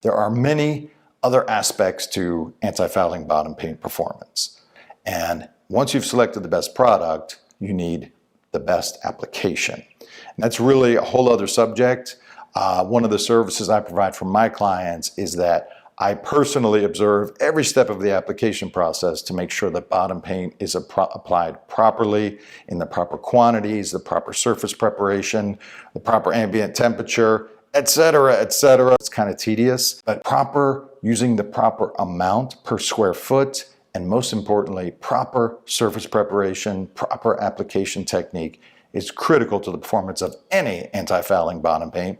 There are many other aspects to anti-fouling bottom paint performance. And once you've selected the best product, you need the best application. And that's really a whole other subject. One of the services I provide for my clients is that I personally observe every step of the application process to make sure that bottom paint is applied properly in the proper quantities, the proper surface preparation, the proper ambient temperature, etc., etc. It's kind of tedious, but using the proper amount per square foot, and most importantly, proper surface preparation, proper application technique is critical to the performance of any anti-fouling bottom paint.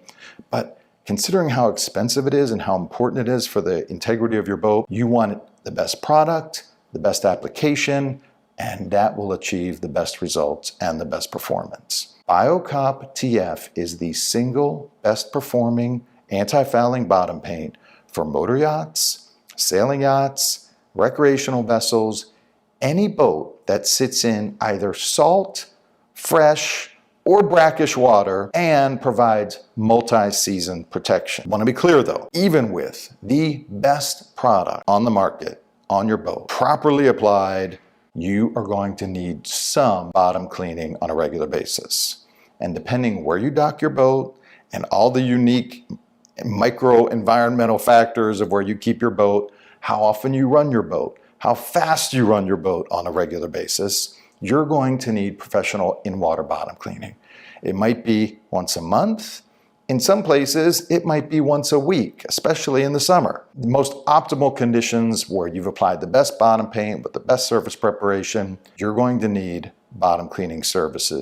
But considering how expensive it is and how important it is for the integrity of your boat, you want the best product, the best application, and that will achieve the best results and the best performance. BioCop TF is the single best performing anti-fouling bottom paint for motor yachts, sailing yachts, recreational vessels, any boat that sits in either salt, fresh, or brackish water, and provides multi-season protection. I want to be clear though, even with the best product on the market on your boat, properly applied, you are going to need some bottom cleaning on a regular basis. And depending where you dock your boat and all the unique micro environmental factors of where you keep your boat, how often you run your boat, how fast you run your boat on a regular basis, you're going to need professional in-water bottom cleaning. It might be once a month. In some places, it might be once a week, especially in the summer. The most optimal conditions where you've applied the best bottom paint with the best surface preparation, you're going to need bottom cleaning services.